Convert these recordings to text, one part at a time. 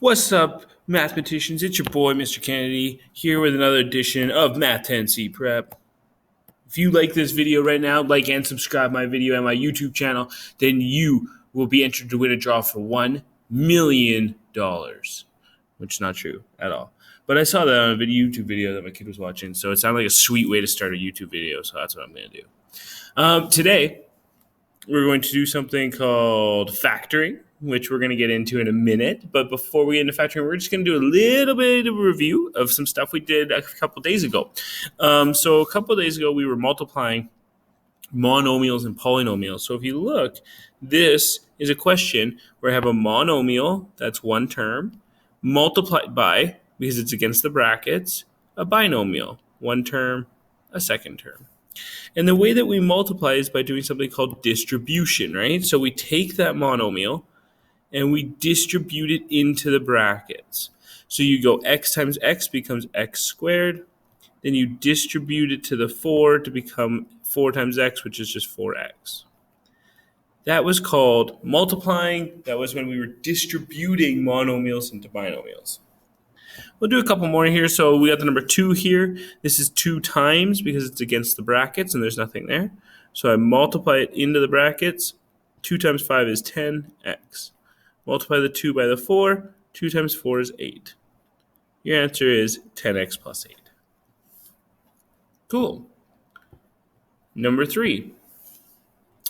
What's up, mathematicians? It's your boy, Mr. Kennedy, here with another edition of Math 10C Prep. If you like this video right now, like and subscribe my video and my YouTube channel, then you will be entered to win a draw for $1 million, which is not true at all. But I saw that on a YouTube video that my kid was watching, so it sounded like a sweet way to start a YouTube video, so that's what I'm going to do. Today, we're going to do something called factoring, which we're going to get into in a minute. But before we get into factoring, we're just going to do a little bit of a review of some stuff we did a couple days ago. So a couple days ago, we were multiplying monomials and polynomials. So if you look, this is a question where I have a monomial, that's one term, multiplied by, because it's against the brackets, a binomial, one term, a second term. And the way that we multiply is by doing something called distribution, right? So we take that monomial and we distribute it into the brackets. So you go x times x becomes x squared. Then you distribute it to the 4 to become 4 times x, which is just 4x. That was called multiplying. That was when we were distributing monomials into binomials. We'll do a couple more here. So we got the number 2 here. This is 2 times because it's against the brackets and there's nothing there. So I multiply it into the brackets. 2 times 5 is 10x. Multiply the 2 by the 4. 2 times 4 is 8. Your answer is 10x plus 8. Cool. Number 3.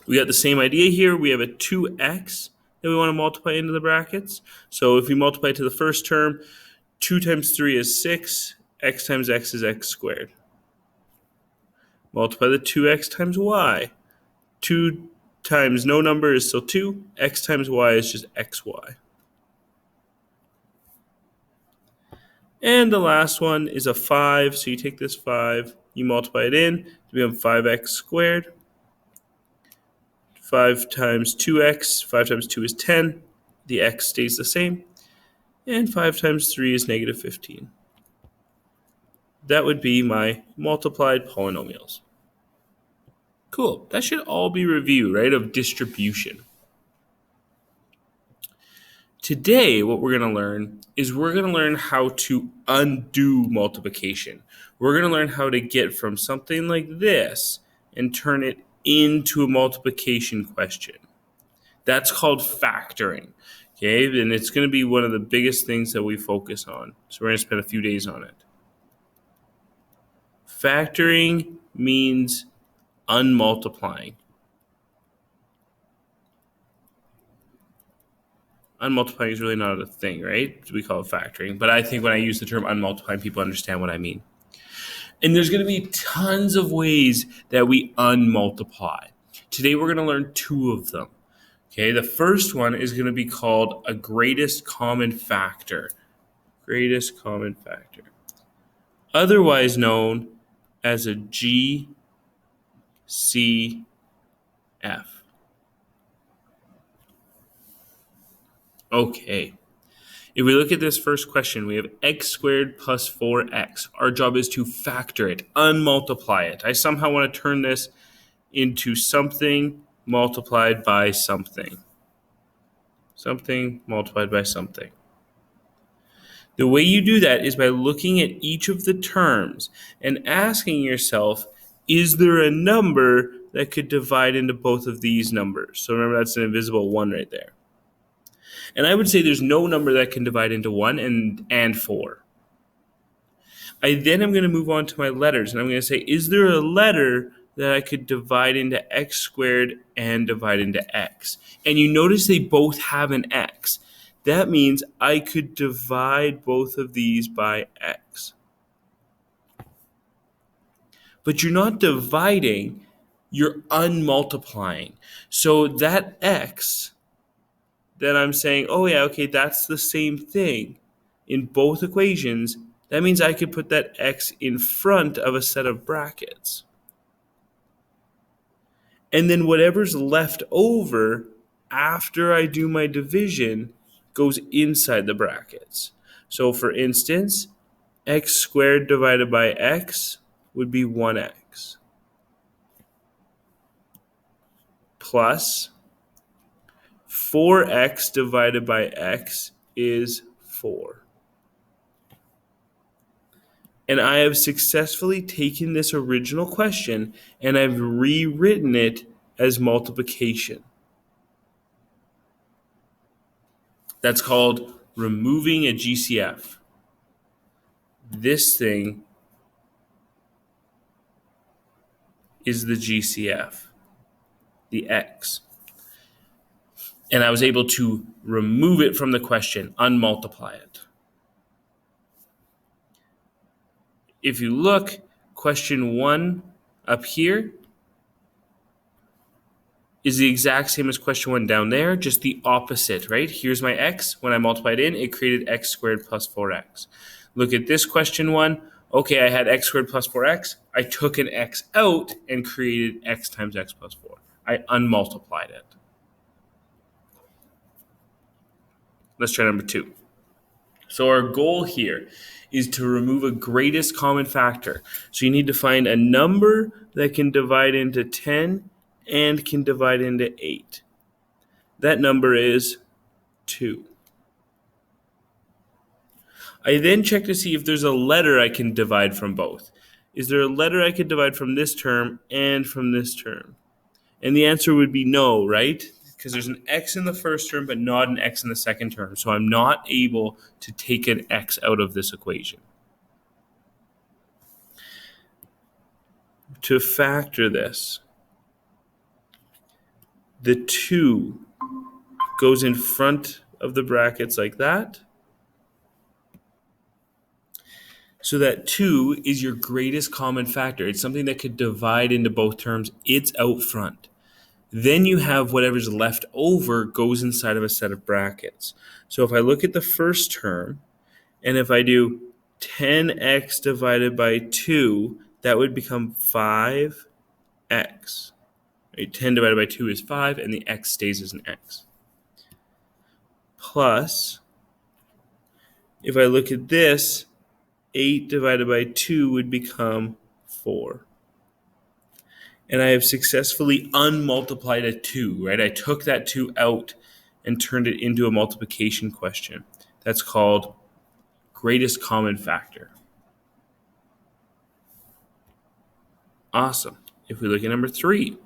We got the same idea here. We have a 2x that we want to multiply into the brackets. So if we multiply to the first term, 2 times 3 is 6. X times x is x squared. Multiply the 2x times y. 2 times no number is still 2. X times y is just xy. And the last one is a 5. So you take this 5, you multiply it in to become 5x squared. 5 times 2x, 5 times 2 is 10. The x stays the same. And 5 times 3 is negative 15. That would be my multiplied polynomials. Cool. That should all be review, right, of distribution. Today, what we're going to learn is we're going to learn how to undo multiplication. We're going to learn how to get from something like this and turn it into a multiplication question. That's called factoring. Okay, and it's going to be one of the biggest things that we focus on. So we're going to spend a few days on it. Factoring means unmultiplying. Unmultiplying is really not a thing, right? We call it factoring. But I think when I use the term unmultiplying, people understand what I mean. And there's going to be tons of ways that we unmultiply. Today we're going to learn 2 of them. Okay, the first one is going to be called a greatest common factor. Greatest common factor. Otherwise known as a GCF. Okay. If we look at this first question, we have x squared plus 4x. Our job is to factor it, unmultiply it. I somehow want to turn this into something multiplied by something. Something multiplied by something. The way you do that is by looking at each of the terms and asking yourself, is there a number that could divide into both of these numbers? So remember, that's an invisible 1 right there. And I would say there's no number that can divide into 1 and 4. I then am going to move on to my letters, and I'm going to say, is there a letter that I could divide into x squared and divide into x? And you notice they both have an x. That means I could divide both of these by x. But you're not dividing, you're unmultiplying. So that x, then I'm saying, oh yeah, okay, that's the same thing in both equations. That means I could put that x in front of a set of brackets. And then whatever's left over after I do my division goes inside the brackets. So for instance, x squared divided by x would be 1x. Plus 4x divided by x is 4. And I have successfully taken this original question and I've rewritten it as multiplication. That's called removing a GCF. This thing is the GCF, the x. And I was able to remove it from the question, unmultiply it. If you look, question 1 up here is the exact same as question 1 down there, just the opposite, right? Here's my x. When I multiplied in, it created x squared plus 4x. Look at this question 1. Okay, I had x squared plus 4x. I took an x out and created x times x plus 4. I unmultiplied it. Let's try number 2. So our goal here is to remove a greatest common factor. So you need to find a number that can divide into 10 and can divide into 8. That number is 2. I then check to see if there's a letter I can divide from both. Is there a letter I could divide from this term and from this term? And the answer would be no, right? Because there's an x in the first term but not an x in the second term. So I'm not able to take an x out of this equation. To factor this, the 2 goes in front of the brackets like that. So that 2 is your greatest common factor. It's something that could divide into both terms. It's out front. Then you have whatever's left over goes inside of a set of brackets. So if I look at the first term, and if I do 10x divided by 2, that would become 5x. Right? 10 divided by 2 is 5, and the x stays as an x. Plus, if I look at this, 8 divided by 2 would become 4. And I have successfully unmultiplied a 2, right? I took that 2 out and turned it into a multiplication question. That's called greatest common factor. Awesome. If we look at number 3,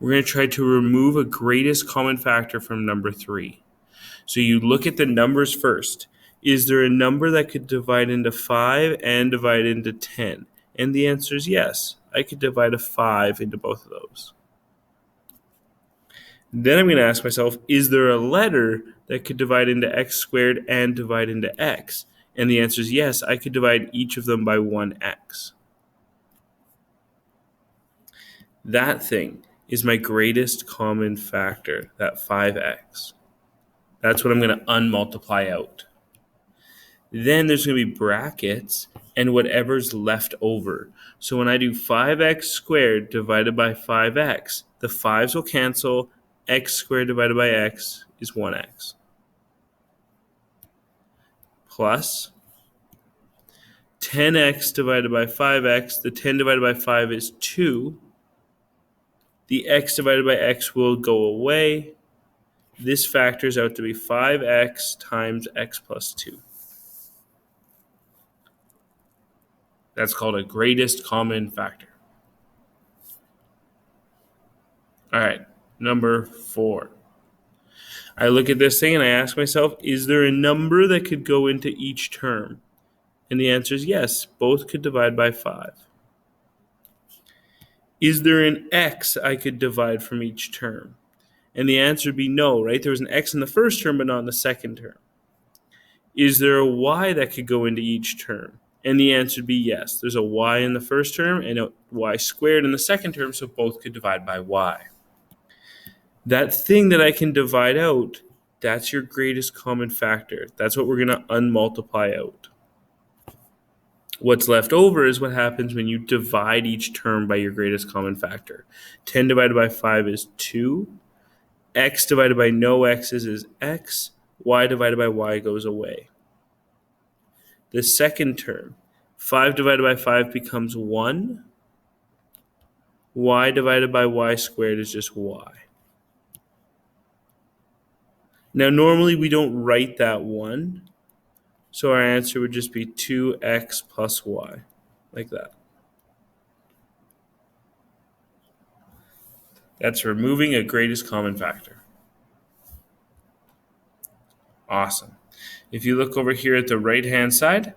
we're going to try to remove a greatest common factor from number 3. So you look at the numbers first. Is there a number that could divide into 5 and divide into 10? And the answer is yes. I could divide a 5 into both of those. Then I'm going to ask myself, is there a letter that could divide into x squared and divide into x? And the answer is yes. I could divide each of them by 1x. That thing is my greatest common factor, that 5x. That's what I'm going to unmultiply out. Then there's going to be brackets and whatever's left over. So when I do 5x squared divided by 5x, the 5's will cancel. X squared divided by x is 1x. Plus 10x divided by 5x, the 10 divided by 5 is 2. The x divided by x will go away. This factors out to be 5x times x plus 2. That's called a greatest common factor. All right, number 4. I look at this thing and I ask myself, is there a number that could go into each term? And the answer is yes, both could divide by 5. Is there an x I could divide from each term? And the answer would be no, right? There was an x in the first term, but not in the second term. Is there a y that could go into each term? And the answer would be yes. There's a y in the first term and a y squared in the second term, so both could divide by y. That thing that I can divide out, that's your greatest common factor. That's what we're going to unmultiply out. What's left over is what happens when you divide each term by your greatest common factor. 10 divided by 5 is 2. X divided by no x's is x. Y divided by y goes away. The second term, 5 divided by 5 becomes 1. Y divided by y squared is just y. Now, normally we don't write that 1, so our answer would just be 2x plus y, like that. That's removing a greatest common factor. Awesome. If you look over here at the right-hand side,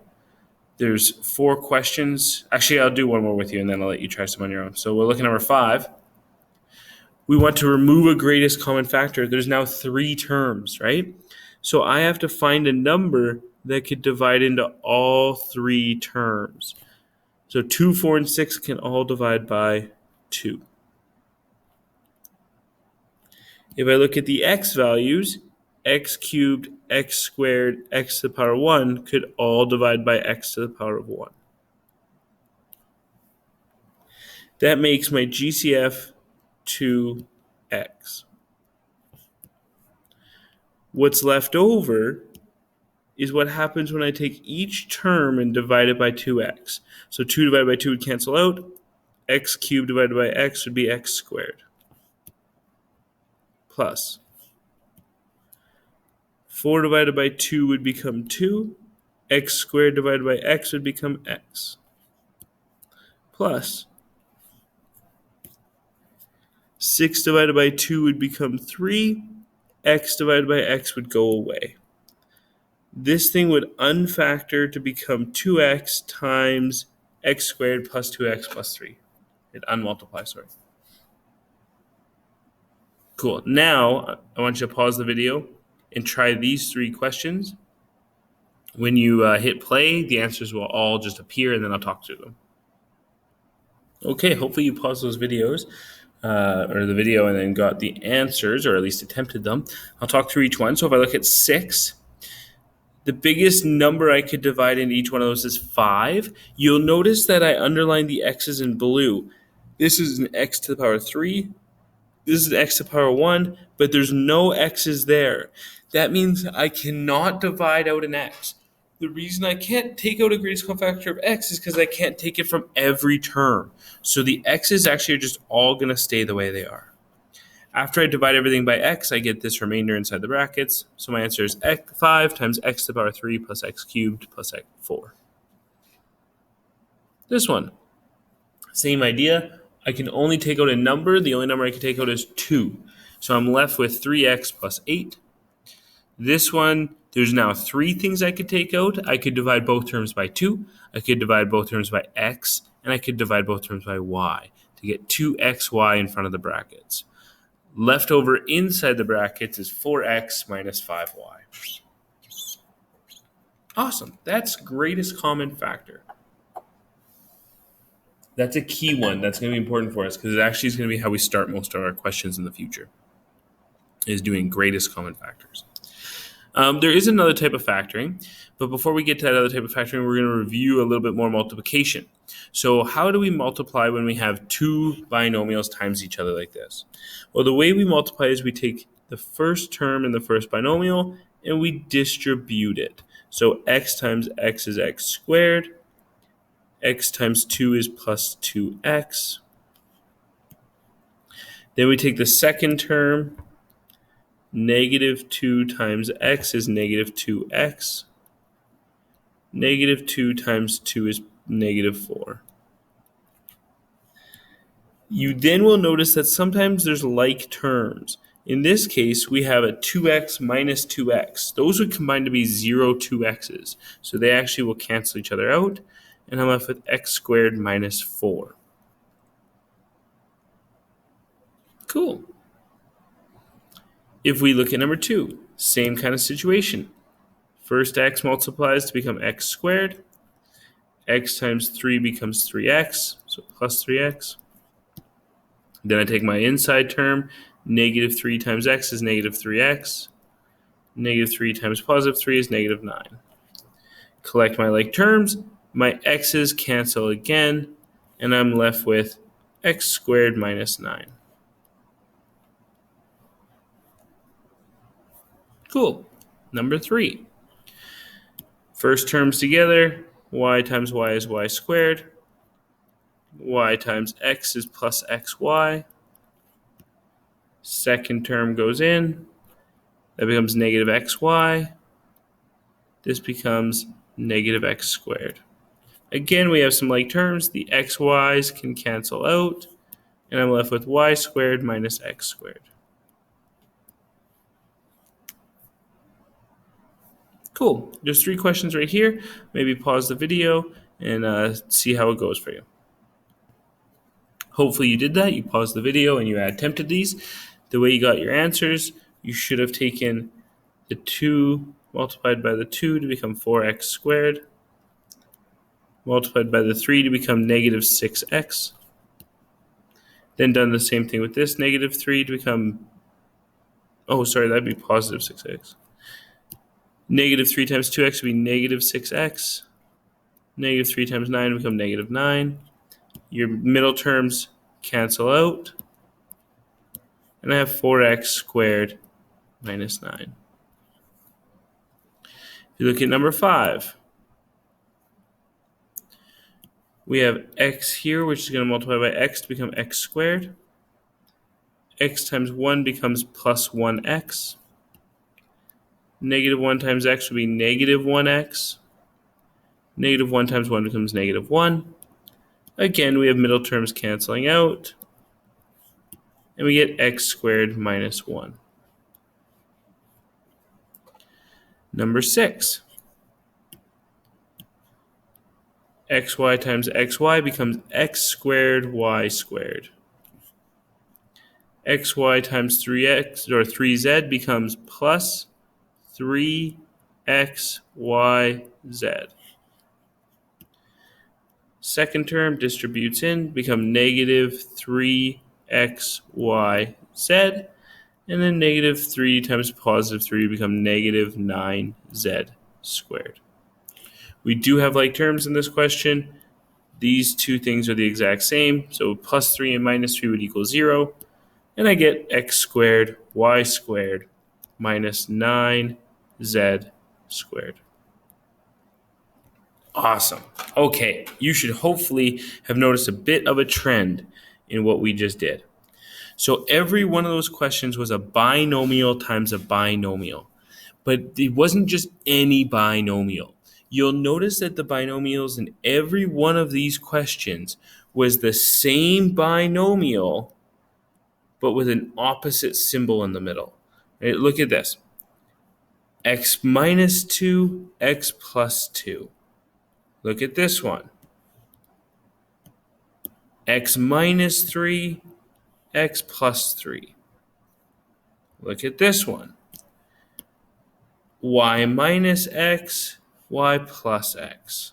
there's 4 questions. Actually, I'll do one more with you, and then I'll let you try some on your own. So we're looking at number 5. We want to remove a greatest common factor. There's now 3 terms, right? So I have to find a number that could divide into all 3 terms. So 2, 4, and 6 can all divide by 2. If I look at the x values, x cubed, x squared, x to the power 1 could all divide by x to the power of 1. That makes my GCF 2x. What's left over is what happens when I take each term and divide it by 2x. So 2 divided by 2 would cancel out. X cubed divided by x would be x squared. Plus 4 divided by 2 would become 2. X squared divided by x would become x. Plus 6 divided by 2 would become 3. X divided by x would go away. This thing would unfactor to become 2x times x squared plus 2x plus 3. It unmultiplies, sorry. Cool. Now, I want you to pause the video and try these 3 questions. When you hit play, the answers will all just appear, and then I'll talk through them. Okay, hopefully you paused those videos, or the video, and then got the answers, or at least attempted them. I'll talk through each one. So if I look at 6, the biggest number I could divide into each one of those is 5. You'll notice that I underlined the x's in blue. This is an x to the power 3. This is an x to the power 1, but there's no x's there. That means I cannot divide out an x. The reason I can't take out a greatest common factor of x is because I can't take it from every term. So the x's actually are just all going to stay the way they are. After I divide everything by x, I get this remainder inside the brackets. So my answer is 5 times x to the power 3 plus x cubed plus x 4. This one, same idea. I can only take out a number. The only number I can take out is 2. So I'm left with 3x plus 8. This one, there's now 3 things I could take out. I could divide both terms by 2. I could divide both terms by x. And I could divide both terms by y to get 2xy in front of the brackets. Left over inside the brackets is 4x minus 5y. Awesome. That's greatest common factor. That's a key one. That's going to be important for us because it actually is going to be how we start most of our questions in the future, is doing greatest common factors. There is another type of factoring, but before we get to that other type of factoring, we're going to review a little bit more multiplication. So how do we multiply when we have 2 binomials times each other like this? Well, the way we multiply is we take the first term in the first binomial and we distribute it. So x times x is x squared. X times 2 is plus 2x. Then we take the second term. Negative 2 times x is negative 2x. Negative 2 times 2 is negative 4. You then will notice that sometimes there's like terms. In this case, we have a 2x minus 2x. Those would combine to be 0 2x's. So they actually will cancel each other out. And I'm left with x squared minus 4. Cool. If we look at number 2, same kind of situation. First x multiplies to become x squared. X times 3 becomes 3x, so plus 3x. Then I take my inside term. Negative 3 times x is negative 3x. Negative 3 times positive 3 is negative 9. Collect my like terms. My x's cancel again, and I'm left with x squared minus 9. Cool. Number 3. First terms together. Y times y is y squared. Y times x is plus xy. Second term goes in. That becomes negative xy. This becomes negative x squared. Again, we have some like terms. The xy's can cancel out, and I'm left with y squared minus x squared. Cool. There's 3 questions right here. Maybe pause the video and see how it goes for you. Hopefully you did that. You paused the video and you attempted these. The way you got your answers, you should have taken the 2 multiplied by the 2 to become 4x squared, multiplied by the 3 to become negative 6x. Then done the same thing with this, negative 3 to become, that'd be positive 6x. Negative 3 times 2x would be negative 6x. Negative 3 times 9 would become negative 9. Your middle terms cancel out. And I have 4x squared minus 9. If you look at number 5, we have x here, which is going to multiply by x to become x squared. X times 1 becomes plus 1x. Negative 1 times x would be negative 1x. Negative 1 times 1 becomes negative 1. Again, we have middle terms canceling out. And we get x squared minus 1. Number 6. xy times xy becomes x squared y squared. xy times 3x or 3z becomes plus 3xyz. Second term distributes in, become negative 3xyz, and then negative 3 times positive 3 become negative 9z squared. We do have like terms in this question. These 2 things are the exact same, so plus 3 and minus 3 would equal 0, and I get x squared y squared minus 9z squared. Awesome. Okay, you should hopefully have noticed a bit of a trend in what we just did. So every one of those questions was a binomial times a binomial, but it wasn't just any binomial. You'll notice that the binomials in every one of these questions was the same binomial, but with an opposite symbol in the middle. Right, look at this. X minus 2, x plus 2. Look at this one. X minus 3, x plus 3. Look at this one. Y minus x, y plus x.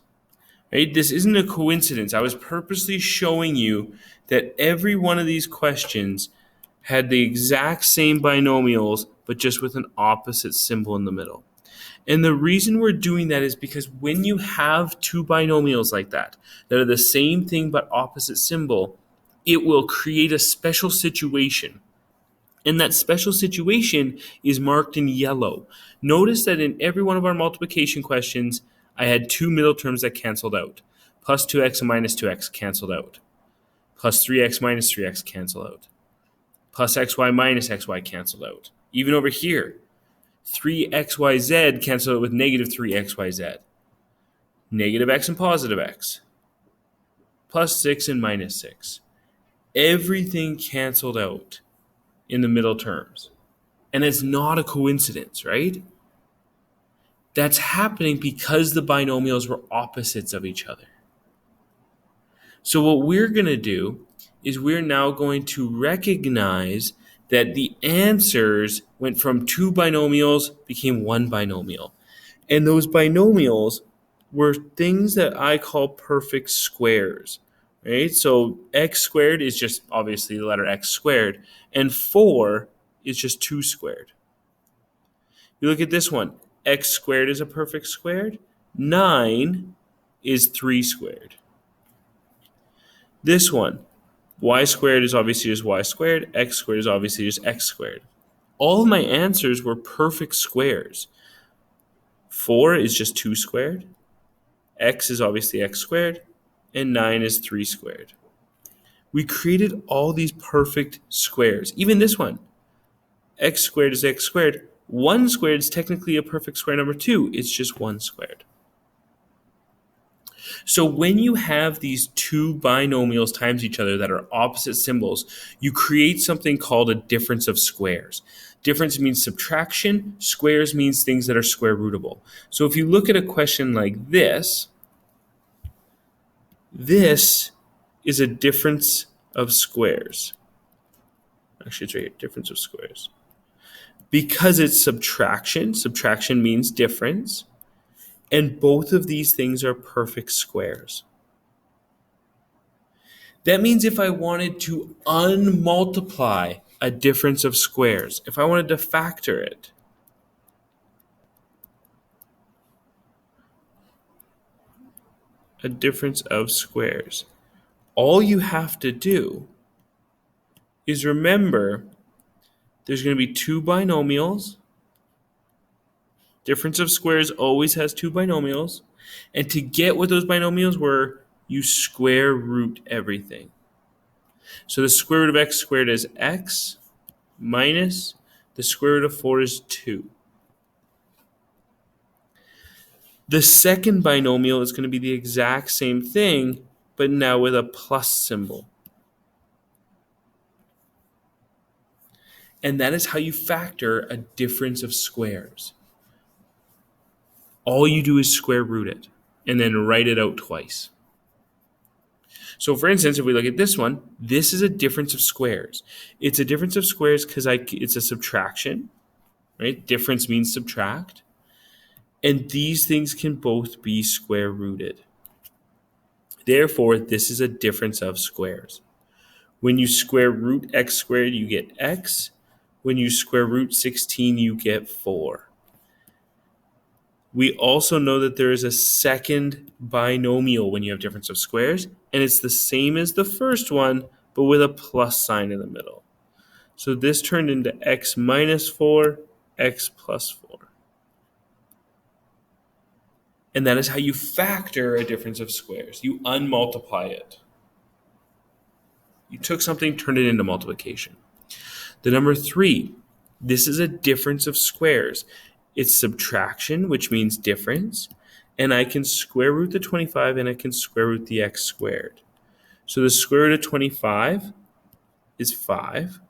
Right? This isn't a coincidence. I was purposely showing you that every one of these questions had the exact same binomials, but just with an opposite symbol in the middle. And the reason we're doing that is because when you have 2 binomials like that are the same thing but opposite symbol, it will create a special situation. And that special situation is marked in yellow. Notice that in every one of our multiplication questions, I had 2 middle terms that canceled out. Plus 2x and minus 2x canceled out. Plus 3x minus 3x canceled out. Plus xy minus xy canceled out. Even over here, 3xyz canceled out with negative 3xyz. Negative x and positive x. Plus 6 and minus 6. Everything canceled out in the middle terms. And it's not a coincidence, right? That's happening because the binomials were opposites of each other. So what we're going to do is we're now going to recognize that the answers went from 2 binomials became 1 binomial. And those binomials were things that I call perfect squares, right? So x squared is just obviously the letter x squared, and 4 is just 2 squared. You look at this one, x squared is a perfect squared, 9 is 3 squared. This one, y squared is obviously just y squared, x squared is obviously just x squared. All of my answers were perfect squares. 4 is just 2 squared, x is obviously x squared, and 9 is 3 squared. We created all these perfect squares. Even this one, x squared is x squared, 1 squared is technically a perfect square number too. It's just 1 squared. So when you have these two binomials times each other that are opposite symbols, you create something called a difference of squares. Difference means subtraction. Squares means things that are square rootable. So if you look at a question like this is a difference of squares. Actually, it's right here, difference of squares. Because it's subtraction means difference, and both of these things are perfect squares. That means if I wanted to unmultiply a difference of squares, if I wanted to factor it, a difference of squares, all you have to do is remember there's going to be two binomials. Difference of squares always has two binomials. And to get what those binomials were, you square root everything. So the square root of x squared is x minus the square root of 4 is 2. The second binomial is going to be the exact same thing, but now with a plus symbol. And that is how you factor a difference of squares. All you do is square root it and then write it out twice. So for instance, if we look at this one, this is a difference of squares. It's a difference of squares because it's a subtraction, right? Difference means subtract. And these things can both be square rooted. Therefore, this is a difference of squares. When you square root x squared, you get x. When you square root 16, you get 4. We also know that there is a second binomial when you have difference of squares, and it's the same as the first one, but with a plus sign in the middle. So this turned into x minus 4, x plus 4. And that is how you factor a difference of squares. You unmultiply it. You took something, turned it into multiplication. The number 3, this is a difference of squares. It's subtraction, which means difference, and I can square root the 25 and I can square root the x squared. So the square root of 25 is 5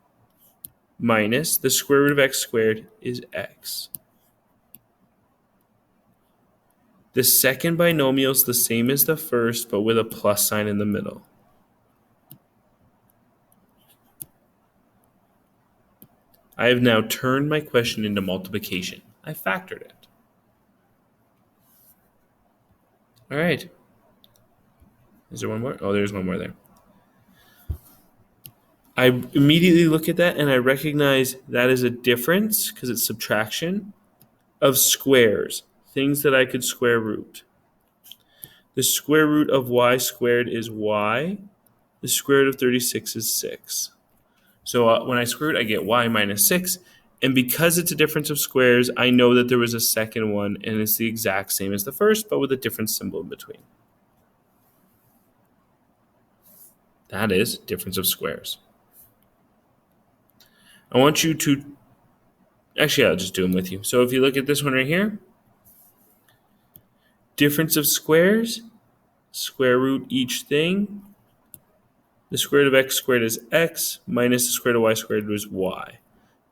minus the square root of x squared is x. The second binomial is the same as the first, but with a plus sign in the middle. I have now turned my question into multiplication. I factored it. All right. Is there one more? Oh, there's one more there. I immediately look at that and I recognize that is a difference, because it's subtraction, of squares, things that I could square root. The square root of y squared is y. The square root of 36 is 6. So when I square root, I get y minus 6. And because it's a difference of squares, I know that there was a second one, and it's the exact same as the first, but with a different symbol in between. That is difference of squares. I want you to, actually, I'll just do them with you. So if you look at this one right here, difference of squares, square root each thing. The square root of x squared is x minus the square root of y squared is y.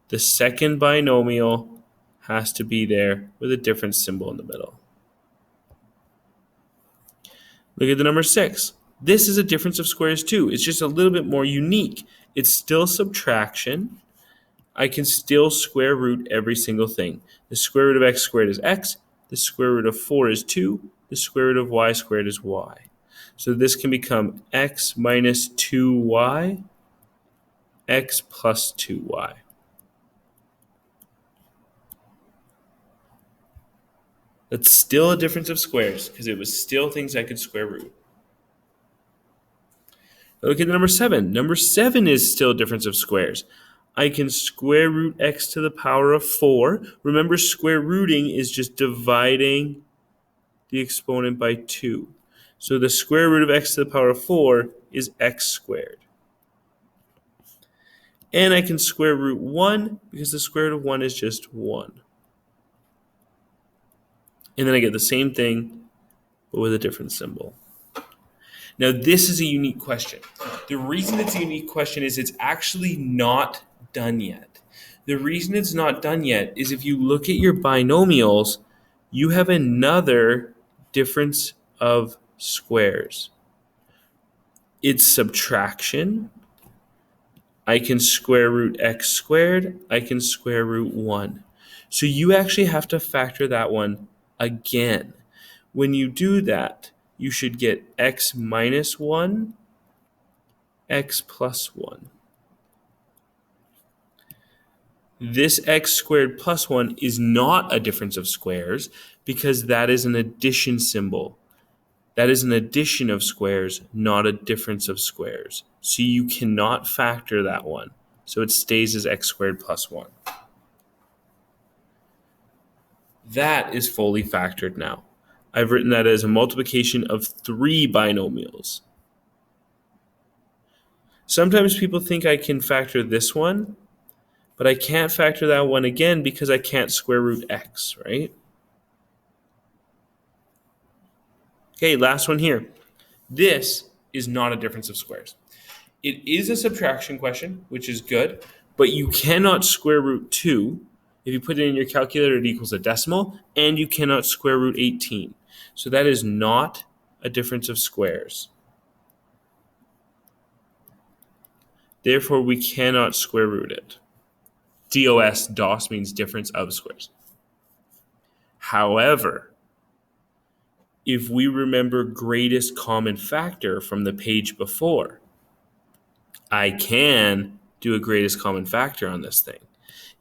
The second binomial has to be there with a different symbol in the middle. Look at the number 6. This is a difference of squares too. It's just a little bit more unique. It's still subtraction. I can still square root every single thing. The square root of x squared is x. The square root of 4 is 2. The square root of y squared is y. So this can become x minus 2y, x plus 2y. That's still a difference of squares because it was still things I could square root. Look at number 7. Number 7 is still a difference of squares. I can square root x to the power of 4. Remember, square rooting is just dividing the exponent by 2. So the square root of x to the power of 4 is x squared. And I can square root 1 because the square root of 1 is just 1. And then I get the same thing, but with a different symbol. Now, this is a unique question. The reason it's a unique question is it's actually not done yet. The reason it's not done yet is if you look at your binomials, you have another difference of squares. It's subtraction. I can square root x squared. I can square root 1. So you actually have to factor that one again. When you do that, you should get x minus 1, x plus 1. This x squared plus 1 is not a difference of squares because that is an addition symbol. That is an addition of squares, not a difference of squares. So you cannot factor that one. So it stays as x squared plus 1. That is fully factored now. I've written that as a multiplication of 3 binomials. Sometimes people think I can factor this one, but I can't factor that one again because I can't square root x, right? Okay, last one here. This is not a difference of squares. It is a subtraction question, which is good, but you cannot square root 2. If you put it in your calculator, it equals a decimal, and you cannot square root 18. So that is not a difference of squares. Therefore, we cannot square root it. DoS means difference of squares. However, if we remember greatest common factor from the page before, I can do a greatest common factor on this thing.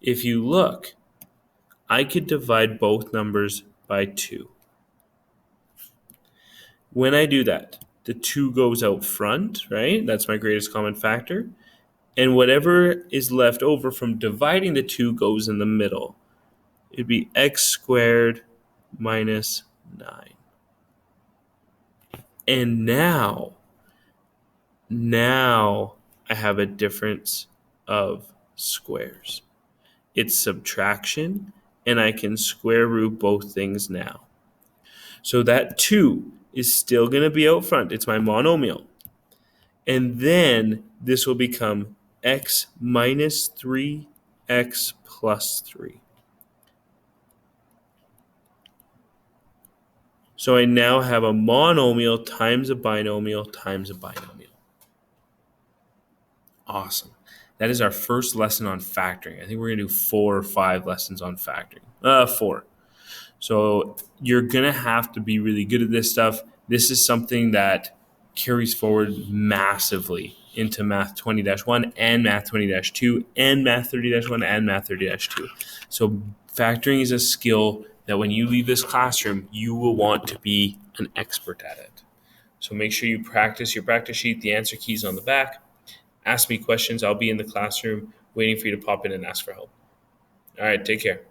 If you look, I could divide both numbers by 2. When I do that, the 2 goes out front, right? That's my greatest common factor. And whatever is left over from dividing the 2 goes in the middle. It'd be x squared minus 9. And now I have a difference of squares. It's subtraction, and I can square root both things now. So that 2 is still going to be out front. It's my monomial. And then this will become x minus 3, x plus 3. So I now have a monomial times a binomial times a binomial. Awesome. That is our first lesson on factoring. I think we're going to do 4 or 5 lessons on factoring. 4. So you're going to have to be really good at this stuff. This is something that carries forward massively into Math 20-1 and Math 20-2 and Math 30-1 and Math 30-2. So factoring is a skill that when you leave this classroom, you will want to be an expert at it. So make sure you practice your practice sheet, the answer keys on the back. Ask me questions. I'll be in the classroom waiting for you to pop in and ask for help. All right, take care.